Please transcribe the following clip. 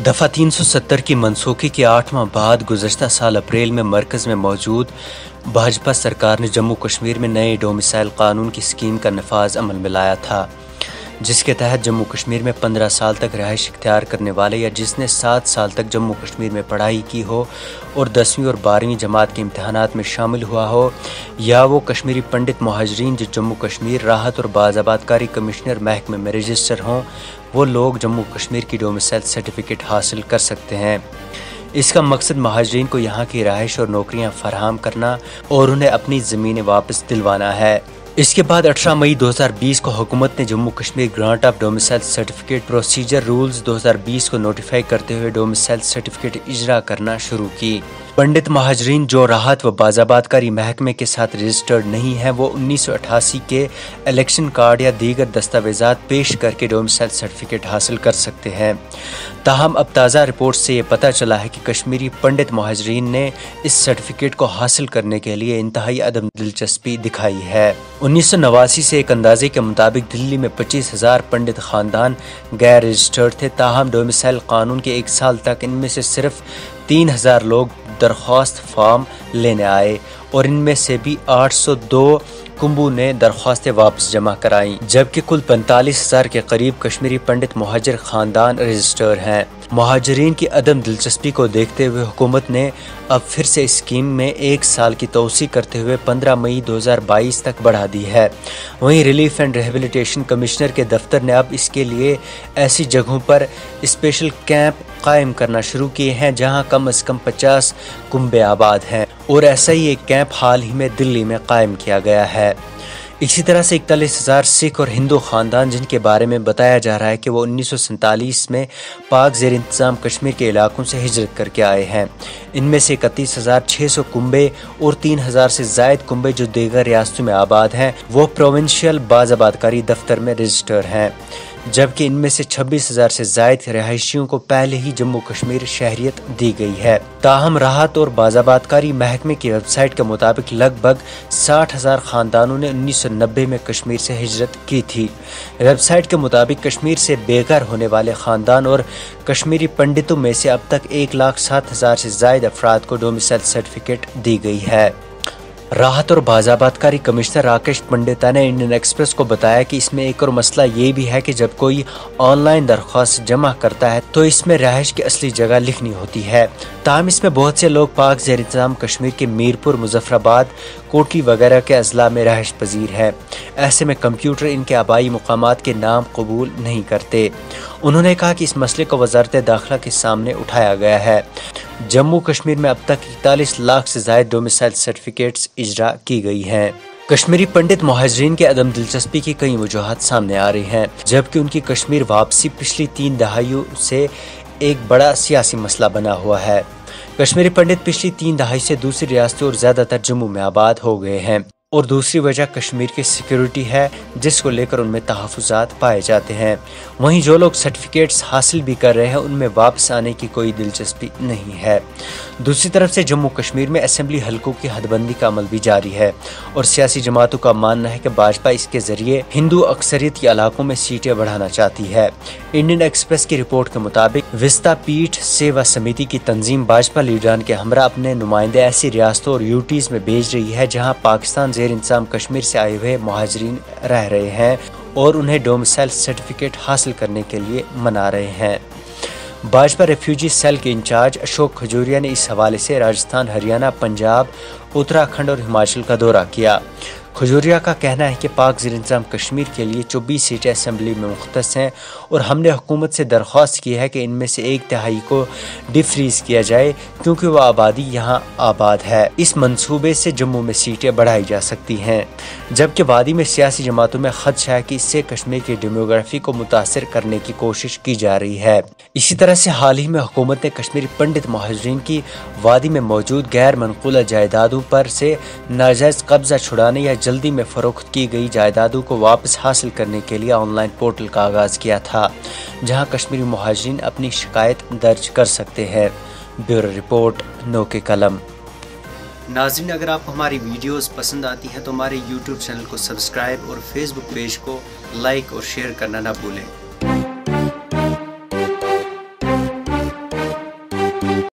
दफ़ा 370 की मनसूखी के 8वां बाद गुज़श्ता साल अप्रैल में मरकज़ में मौजूद भाजपा सरकार ने जम्मू कश्मीर में नए डोमिसाइल कानून की स्कीम का नफाज अमल में लाया था, जिसके तहत जम्मू कश्मीर में 15 साल तक रिहाइश इख्तियार करने वाले या जिसने 7 साल तक जम्मू कश्मीर में पढ़ाई की हो और 10वीं और 12वीं जमात के इम्तहानात में शामिल हुआ हो, या वो कश्मीरी पंडित मुहाजिरीन जो जम्मू कश्मीर राहत और बाज़ाबातकारी कमिश्नर महकमे में रजिस्टर हों, वो लोग जम्मू कश्मीर की डोमिसाइल सर्टिफिकेट हासिल कर सकते हैं। इसका मकसद महाजरीन को यहाँ की रहाइश और नौकरियाँ फराहम करना और उन्हें अपनी ज़मीनें वापस दिलवाना है। इसके बाद 18 मई 2020 को हुकूमत ने Jammu Kashmir grant of domicile certificate procedure rules 2020 को नोटिफाई करते हुए डोमिसाइल सर्टिफिकेट इजरा करना शुरू की। पंडित महाजरीन जो राहत व बाज़ाबातकारी महकमे के साथ रजिस्टर्ड नहीं हैं, वो 1988 के इलेक्शन कार्ड या दीगर दस्तावेज़ात पेश करके डोमिसाइल सर्टिफिकेट हासिल कर सकते हैं। ताहम अब ताज़ा रिपोर्ट से ये पता चला है कि कश्मीरी पंडित महाजरीन ने इस सर्टिफिकेट को हासिल करने के लिए इंतहाई अदम दिलचस्पी दिखाई है। 1989 से एक अंदाजे के मुताबिक दिल्ली में 25,000 पंडित ख़ानदान गैर रजिस्टर्ड थे। ताहम डोमिसाइल कानून के 1 साल तक इनमें से सिर्फ 3,000 लोग दरख्वास्त फॉर्म लेने आए और इनमें से भी 802 कुंबू ने दरख्वास्तें वापस जमा कराईं, जबकि कुल 45,000 के करीब कश्मीरी पंडित मुहाजिर खानदान रजिस्टर हैं। मुहाजिरीन की अदम दिलचस्पी को देखते हुए हुकूमत ने अब फिर से इस स्कीम में 1 साल की तोसी करते हुए 15 मई 2022 तक बढ़ा दी है। वहीं रिलीफ एंड रिहेबिलिटेशन कमिश्नर के दफ्तर ने अब इसके लिए ऐसी जगहों पर स्पेशल कैंप कायम करना शुरू किए हैं जहां कम से कम 50 कुंबे आबाद हैं, और ऐसा ही एक कैंप हाल ही में दिल्ली में कायम किया गया है। इसी तरह से 41,000 सिख और हिंदू ख़ानदान जिनके बारे में बताया जा रहा है कि वो 1947 में पाक ज़ेर इंतज़ाम कश्मीर के इलाकों से हिजरत करके आए हैं। इनमें से 31,600 कुंबे और 3,000 से ज़ायद कुंबे जो दीगर रियासतों में आबाद हैं, वो प्रोविंशियल बाज़ाबातकारी दफ्तर में रजिस्टर हैं, जबकि इनमें से 26,000 से ज़ायद रहायशियों को पहले ही जम्मू कश्मीर शहरियत दी गई है। ताहम राहत और बाज़ाबातकारी महकमे की वेबसाइट के मुताबिक लगभग 60,000 ख़ानदानों ने 1990 में कश्मीर से हिजरत की थी। वेबसाइट के मुताबिक कश्मीर से बेघर होने वाले ख़ानदान और कश्मीरी पंडितों में से अब तक 1,07,000 से ज़ायद अफराद को डोमिसाइल सर्टिफिकेट दी गई है। राहत और बाज़ाबातकारी कमिश्नर राकेश पंडिता ने इंडियन एक्सप्रेस को बताया कि इसमें एक और मसला ये भी है कि जब कोई ऑनलाइन दरख्वास्त जमा करता है तो इसमें रहाइश की असली जगह लिखनी होती है। ताहम इसमें बहुत से लोग पाक ज़ेर इंतज़ाम कश्मीर के मीरपुर, मुजफ्फराबाद, कोटली वगैरह के अजला में रहाइश पजीर है। ऐसे में कंप्यूटर इनके आबाई मुकामात के नाम कबूल नहीं करते। उन्होंने कहा कि इस मसले को वज़ारत दाखिला के सामने उठाया गया है। जम्मू कश्मीर में अब तक 41 लाख से ज़ायद डोमिसाइल सर्टिफिकेट्स इजरा की गई हैं। कश्मीरी पंडित मुहाजिरीन के अदम दिलचस्पी की कई वजूहात सामने आ रही हैं, जबकि उनकी कश्मीर वापसी पिछली 3 दहाइयों से एक बड़ा सियासी मसला बना हुआ है। कश्मीरी पंडित पिछली 3 दहाई से दूसरी रियासतों और ज़्यादातर जम्मू में आबाद हो गए हैं, और दूसरी वजह कश्मीर की सिक्योरिटी है जिसको लेकर उनमें तहफ़्फ़ुज़ात पाए जाते हैं। वहीं जो लोग सर्टिफिकेट्स हासिल भी कर रहे हैं उनमें वापस आने की कोई दिलचस्पी नहीं है। दूसरी तरफ से जम्मू कश्मीर में असेंबली हलकों की हदबंदी का अमल भी जारी है और सियासी जमातों का मानना है कि भाजपा इसके जरिए हिंदू अक्सरियत के इलाकों में सीटें बढ़ाना चाहती है। इंडियन एक्सप्रेस की रिपोर्ट के मुताबिक विस्ता पीठ सेवा समिति की तंजीम भाजपा लीडरान के हमरा अपने नुमाइंदे ऐसी रियासतों और यूटीज में भेज रही है जहाँ पाकिस्तान ज़ेर इंतज़ाम कश्मीर से आए हुए मुहाजिरीन रह रहे हैं और उन्हें डोमिसाइल सर्टिफिकेट हासिल करने के लिए मना रहे हैं। भाजपा रेफ्यूजी सेल के इंचार्ज अशोक खजूरिया ने इस हवाले से राजस्थान, हरियाणा, पंजाब, उत्तराखंड और हिमाचल का दौरा किया। खजूरिया का कहना है कि पाक ज़ेर इंतज़ाम कश्मीर के लिए 24 सीटें असेंबली में मुख्तस हैं और हमने हुकूमत से दरख्वास्त की है कि इनमें से 1 तिहाई को डिफ्रीज़ किया जाए क्योंकि वह आबादी यहाँ आबाद है। इस मंसूबे से जम्मू में सीटें बढ़ाई जा सकती हैं, जबकि वादी में सियासी जमातों में खदशा है कि इससे कश्मीर की डेमोग्राफी को मुतासर करने की कोशिश की जा रही है। इसी तरह से हाल ही में हुकूमत ने कश्मीरी पंडित मुहाजिरीन की वादी में मौजूद गैर मनकूला जायदादों पर से नाजायज़ कब्जा छुड़ाने या जल्दी में फरोख्त की गई जायदादों को वापस हासिल करने के लिए ऑनलाइन पोर्टल का आगाज किया था, जहां कश्मीरी मुहाजिरीन अपनी शिकायत दर्ज कर सकते हैं। ब्यूरो रिपोर्ट, नो के कलम। नाज़रीन, अगर आपको हमारी वीडियोस पसंद आती हैं तो हमारे यूट्यूब चैनल को सब्सक्राइब और फेसबुक पेज को लाइक और शेयर करना ना भूलें।